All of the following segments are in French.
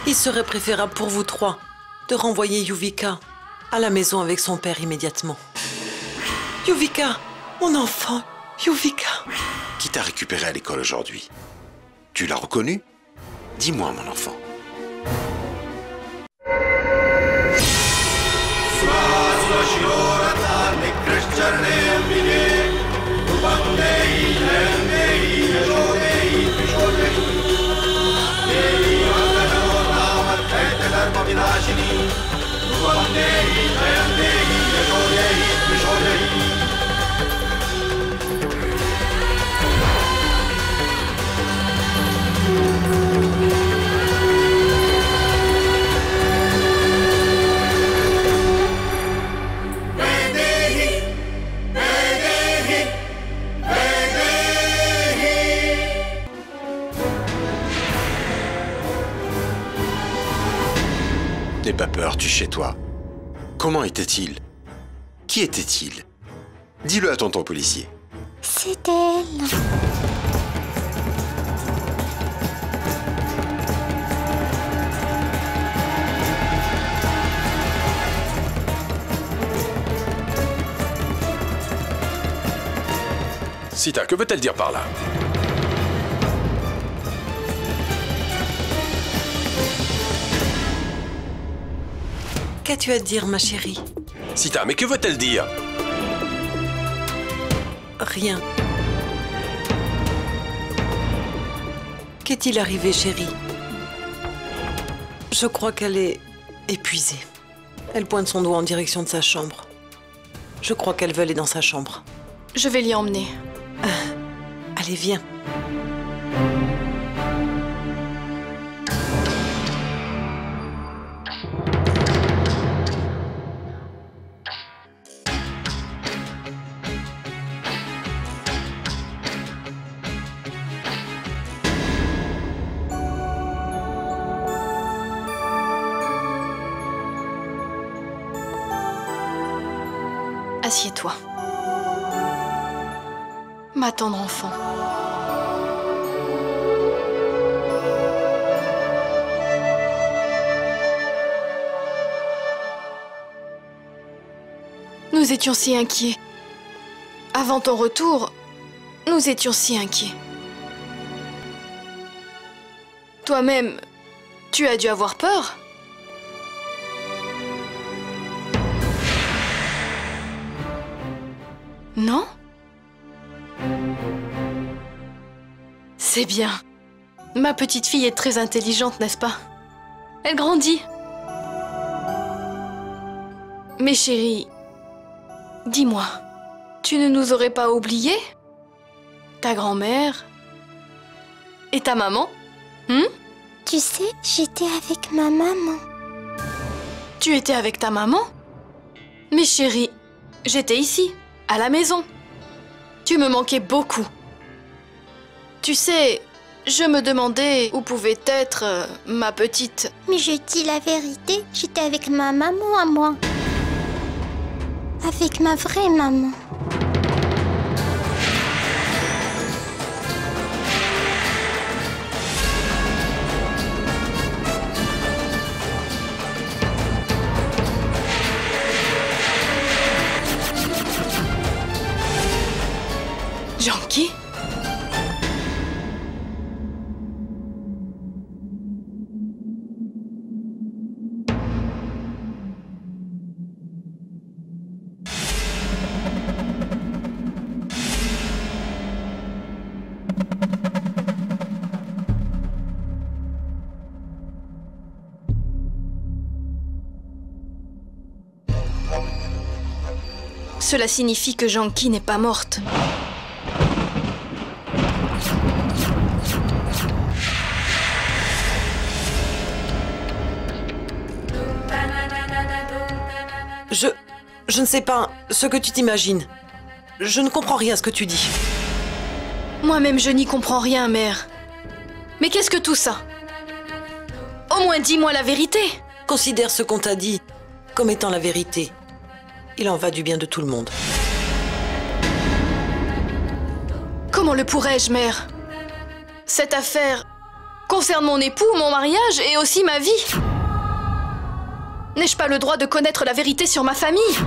Il serait préférable pour vous trois de renvoyer Yuvika à la maison avec son père immédiatement. Yuvika, mon enfant, Yuvika. Qui t'a récupéré à l'école aujourd'hui? Tu l'as reconnu? Dis-moi, mon enfant. N'aie pas peur, tu es chez toi. Comment était-il? Qui était-il? Dis-le à tonton policier. C'est elle. Sita, que veut-elle dire par là? Qu'as-tu à dire, ma chérie? Sita, mais que veut-elle dire? Rien. Qu'est-il arrivé, chérie? Je crois qu'elle est épuisée. Elle pointe son doigt en direction de sa chambre. Je crois qu'elle veut aller dans sa chambre. Je vais l'y emmener. Allez, viens. Assieds-toi. Ma tendre enfant. Nous étions si inquiets. Avant ton retour, nous étions si inquiets. Toi-même, tu as dû avoir peur. Non? C'est bien. Ma petite fille est très intelligente, n'est-ce pas? Elle grandit. Mais chérie, dis-moi, tu ne nous aurais pas oubliés? Ta grand-mère et ta maman? Tu sais, j'étais avec ma maman. Tu étais avec ta maman? Mais chérie, j'étais ici, à la maison. Tu me manquais beaucoup. Tu sais, je me demandais où pouvait être ma petite... Mais je dis la vérité, j'étais avec ma maman à moi. Avec ma vraie maman. Janki? Cela signifie que Janki n'est pas morte. Je ne sais pas ce que tu t'imagines. Je ne comprends rien à ce que tu dis. Moi-même, je n'y comprends rien, mère. Mais qu'est-ce que tout ça? Au moins, dis-moi la vérité. Considère ce qu'on t'a dit comme étant la vérité. Il en va du bien de tout le monde. Comment le pourrais-je, mère? Cette affaire concerne mon époux, mon mariage et aussi ma vie. N'ai-je pas le droit de connaître la vérité sur ma famille?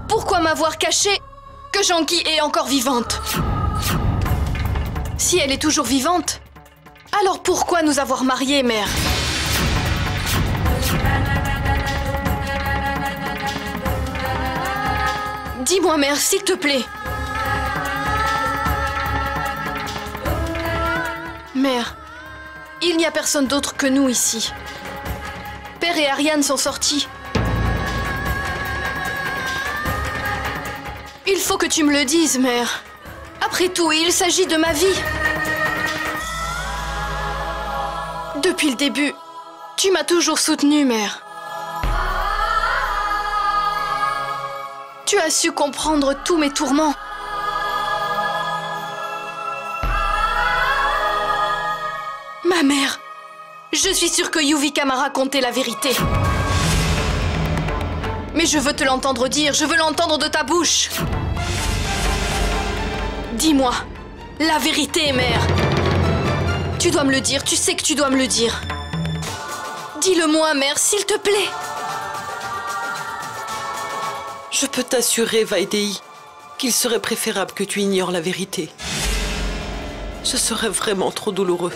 Pourquoi m'avoir caché que Janki est encore vivante? Si elle est toujours vivante, alors pourquoi nous avoir mariés, mère? Dis-moi, mère, s'il te plaît. Mère, il n'y a personne d'autre que nous ici. Père et Ariane sont sortis. Il faut que tu me le dises, mère. Après tout, il s'agit de ma vie. Depuis le début, tu m'as toujours soutenue, mère. Tu as su comprendre tous mes tourments. Ma mère, je suis sûre que Yuvika m'a raconté la vérité. Mais je veux te l'entendre dire, je veux l'entendre de ta bouche. Dis-moi, la vérité, mère. Tu dois me le dire, tu sais que tu dois me le dire. Dis-le-moi, mère, s'il te plaît. Je peux t'assurer, Vaidéhi, qu'il serait préférable que tu ignores la vérité. Ce serait vraiment trop douloureux.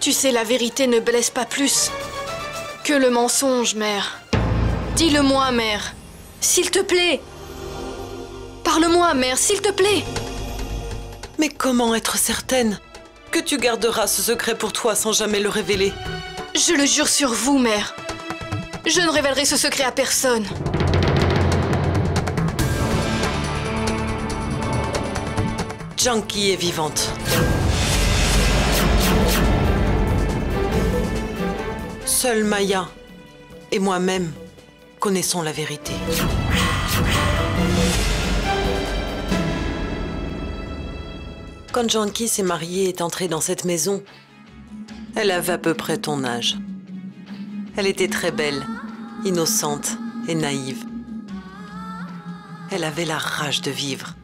Tu sais, la vérité ne blesse pas plus que le mensonge, mère. Dis-le-moi, mère. S'il te plaît. Parle-moi, mère, s'il te plaît. Mais comment être certaine que tu garderas ce secret pour toi sans jamais le révéler? Je le jure sur vous, mère. Je ne révélerai ce secret à personne. Janki est vivante. Seule Maya et moi-même connaissons la vérité. Quand Janki s'est mariée et est entrée dans cette maison, elle avait à peu près ton âge. Elle était très belle, innocente et naïve. Elle avait la rage de vivre.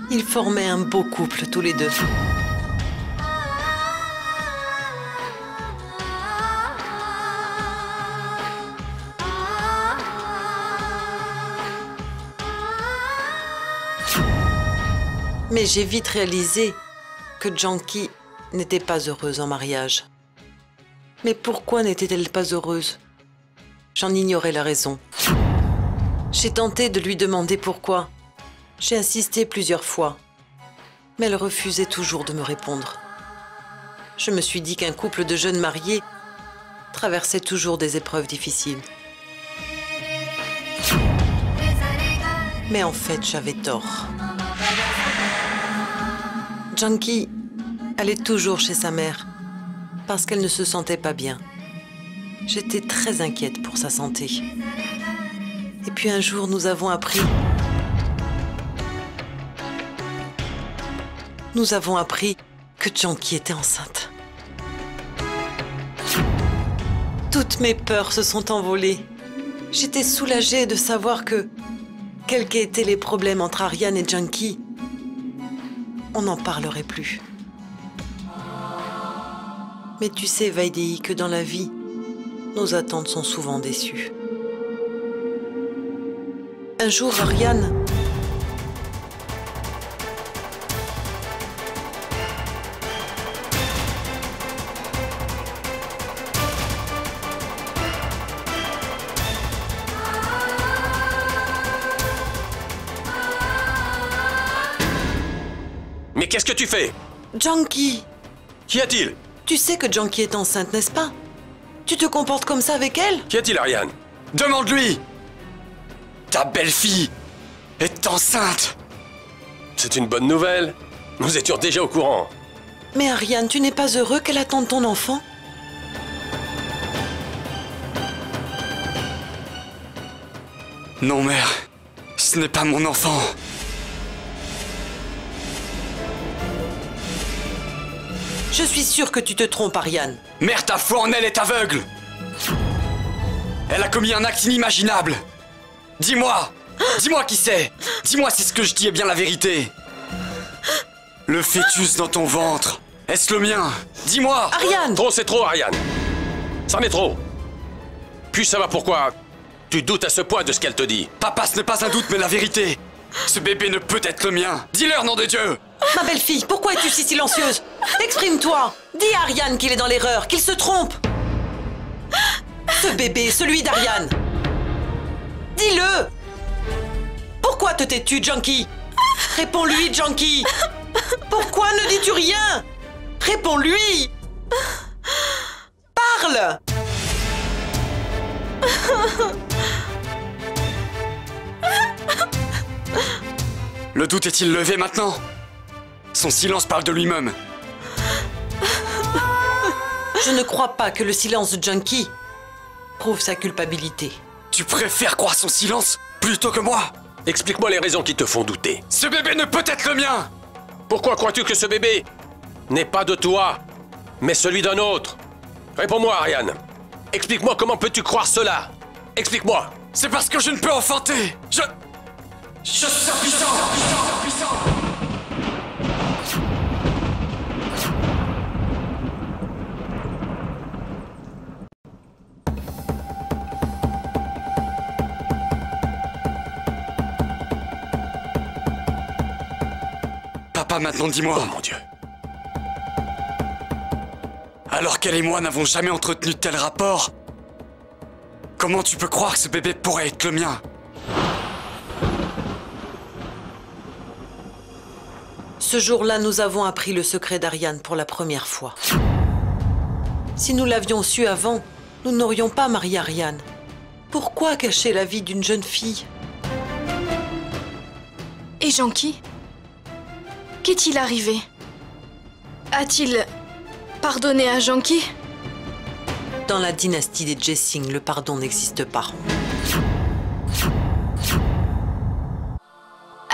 Ils formaient un beau couple tous les deux. Mais j'ai vite réalisé que Janki n'était pas heureuse en mariage. Mais pourquoi n'était-elle pas heureuse? J'en ignorais la raison. J'ai tenté de lui demander pourquoi. J'ai insisté plusieurs fois, mais elle refusait toujours de me répondre. Je me suis dit qu'un couple de jeunes mariés traversait toujours des épreuves difficiles. Mais en fait, j'avais tort. Janki allait toujours chez sa mère parce qu'elle ne se sentait pas bien. J'étais très inquiète pour sa santé. Et puis un jour, nous avons appris que Janki était enceinte. Toutes mes peurs se sont envolées. J'étais soulagée de savoir que, quels qu'aient été les problèmes entre Ariane et Janki, on n'en parlerait plus. Mais tu sais, Vaidéhi, que dans la vie, nos attentes sont souvent déçues. Un jour, Ariane Mais qu'est-ce que tu fais? Janki, Qu'y a-t-il? tu sais que Janki est enceinte, n'est-ce pas? Tu te comportes comme ça avec elle? Qu'y a-t-il, Ariane? Demande-lui! Ta belle-fille est enceinte! C'est une bonne nouvelle. Nous étions déjà au courant. Mais Ariane, tu n'es pas heureux qu'elle attende ton enfant? Non, mère. Ce n'est pas mon enfant. Je suis sûre que tu te trompes, Ariane. Mère, ta foi en elle est aveugle. Elle a commis un acte inimaginable. Dis-moi! Dis-moi qui c'est! Dis-moi si ce que je dis est bien la vérité. Le fœtus dans ton ventre Est-ce le mien? Dis-moi! Ariane! Trop, c'est trop, Ariane. C'en est trop. Puis ça va pourquoi tu doutes à ce point de ce qu'elle te dit. Papa, ce n'est pas un doute, mais la vérité. Ce bébé ne peut être le mien. Dis-leur, nom de Dieu! Ma belle-fille, pourquoi es-tu si silencieuse? Exprime-toi! Dis à Ariane qu'il est dans l'erreur, qu'il se trompe! Ce bébé, celui d'Ariane! Dis-le! Pourquoi te tais-tu, Junkie? Réponds-lui, Junkie! Pourquoi ne dis-tu rien? Réponds-lui! Parle! Le doute est-il levé maintenant? Son silence parle de lui-même. Je ne crois pas que le silence de Junkie prouve sa culpabilité. Tu préfères croire son silence plutôt que moi? Explique-moi les raisons qui te font douter. Ce bébé ne peut être le mien! Pourquoi crois-tu que ce bébé n'est pas de toi, mais celui d'un autre? Réponds-moi, Ariane. Explique-moi comment peux-tu croire cela? Explique-moi. C'est parce que je ne peux enfanter! Je suis puissant! Papa, maintenant dis-moi. Oh mon Dieu. Alors qu'elle et moi n'avons jamais entretenu de tel rapport, comment tu peux croire que ce bébé pourrait être le mien? Ce jour-là, nous avons appris le secret d'Ariane pour la première fois. Si nous l'avions su avant, nous n'aurions pas marié Ariane. Pourquoi cacher la vie d'une jeune fille? Et Junkie? Qu'est-il arrivé? A-t-il pardonné à Junkie? Dans la dynastie des Jessing, le pardon n'existe pas.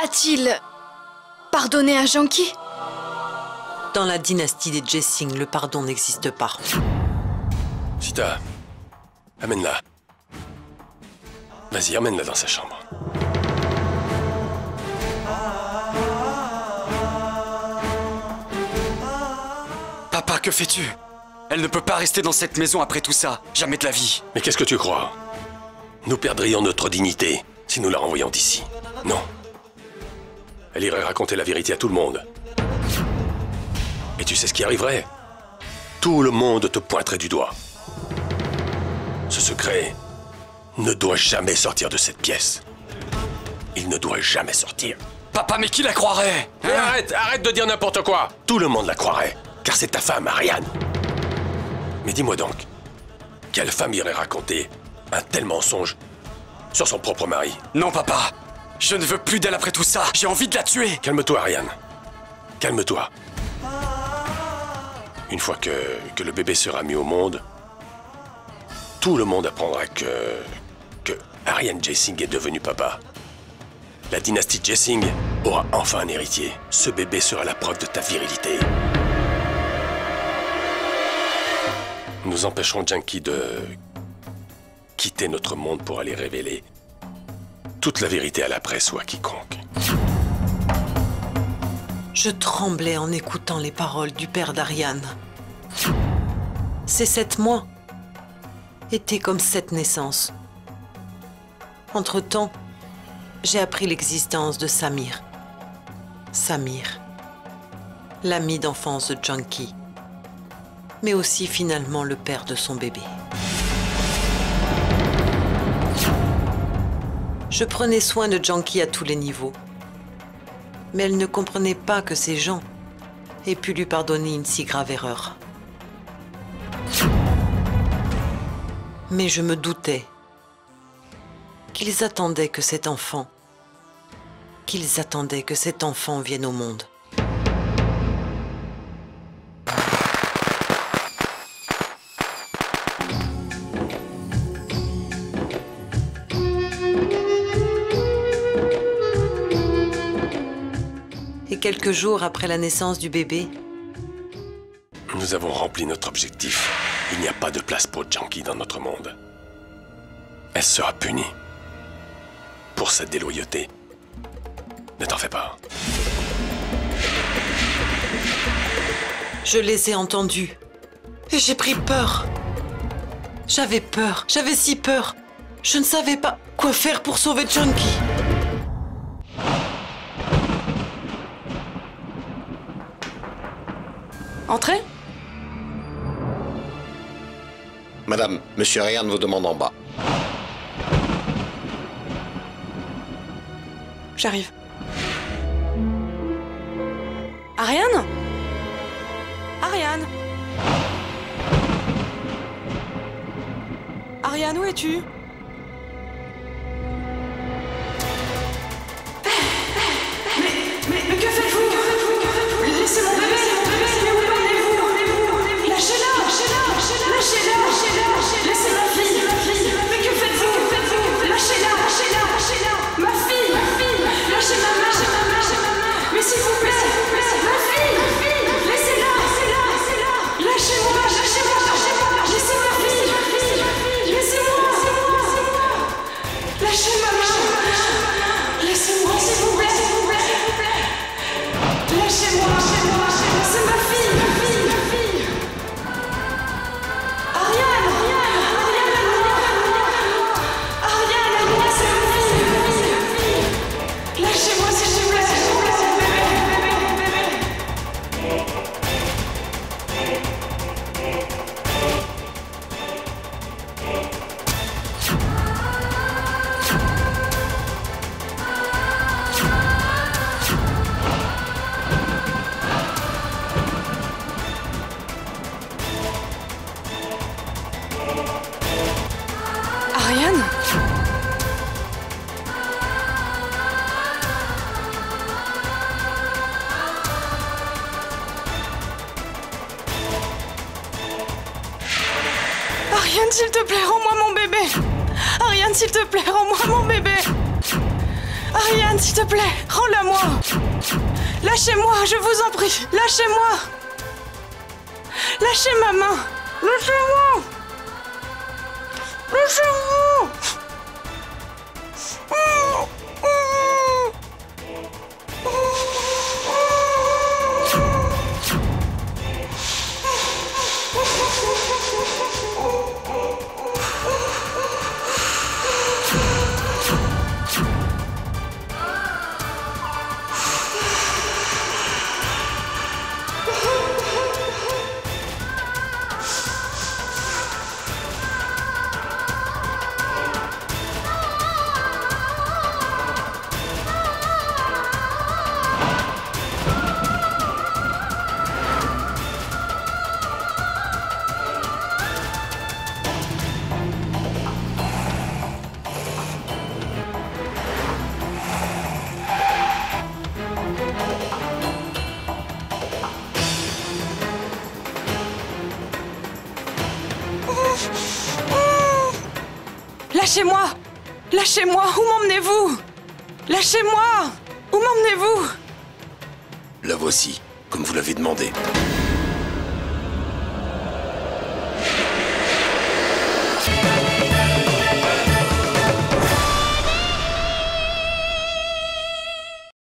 A-t-il pardonné à Junkie? Dans la dynastie des Jessing, le pardon n'existe pas. Sita, amène-la. Vas-y, emmène-la dans sa chambre. Papa, que fais-tu? Elle ne peut pas rester dans cette maison après tout ça. Jamais de la vie. Mais qu'est-ce que tu crois? Nous perdrions notre dignité si nous la renvoyions d'ici. Non. Elle irait raconter la vérité à tout le monde. Et tu sais ce qui arriverait? Tout le monde te pointerait du doigt. Ce secret ne doit jamais sortir de cette pièce. Il ne doit jamais sortir. Papa, mais qui la croirait? Mais arrête de dire n'importe quoi. Tout le monde la croirait, car c'est ta femme, Ariane. Mais dis-moi donc, quelle femme irait raconter un tel mensonge sur son propre mari? Non, papa. Je ne veux plus d'elle après tout ça. J'ai envie de la tuer. Calme-toi, Ariane. Calme-toi. Une fois que le bébé sera mis au monde, tout le monde apprendra que Ariane Jessing est devenu papa. La dynastie Jessing aura enfin un héritier. Ce bébé sera la preuve de ta virilité. Nous empêcherons Junkie de quitter notre monde pour aller révéler toute la vérité à la presse ou à quiconque. Je tremblais en écoutant les paroles du père d'Ariane. Ces 7 mois étaient comme 7 naissances. Entre-temps, j'ai appris l'existence de Samir. Samir, l'ami d'enfance de Junkie, mais aussi finalement le père de son bébé. Je prenais soin de Junkie à tous les niveaux, mais elle ne comprenait pas que ces gens aient pu lui pardonner une si grave erreur. Mais je me doutais qu'ils attendaient que cet enfant vienne au monde. Et quelques jours après la naissance du bébé, Nous avons rempli notre objectif. Il n'y a pas de place pour Junkie dans notre monde. Elle sera punie pour cette déloyauté. Ne t'en fais pas. Je les ai entendus. Et j'ai pris peur. J'avais peur. J'avais si peur. Je ne savais pas quoi faire pour sauver Junkie. Entrez. Madame, Monsieur Ryan vous demande en bas. J'arrive. Ariane? Ariane? Ariane, où es-tu? Mais que faites-vous? Laissez mon bébé! Mais où l'emmenez-vous? Lâchez-la! Lâchez-la! Laissez ma fille! Mais que faites-vous? Lâchez-la! Ma fille! Lâchez ma main! Mais s'il vous plaît! Ma fille! Laissez-la! Lâchez-moi! Laissez ma fille! Laissez-moi! Lâchez ma main! Laissez-moi, s'il vous plaît! Lâchez-moi! C'est ma fille! Ariane, c'est ma fille! Lâchez-moi, s'il vous plaît! Ariane? Ariane, s'il te plaît, rends-moi mon bébé! Ariane, s'il te plaît, rends-moi mon bébé! Ariane, s'il te plaît, rends-la-moi! Lâchez-moi, je vous en prie! Lâchez-moi! Lâchez ma main! Lâchez-moi! Lâchez-moi! Lâchez-moi! Lâchez-moi! Où m'emmenez-vous? Lâchez-moi! Où m'emmenez-vous? La voici, comme vous l'avez demandé.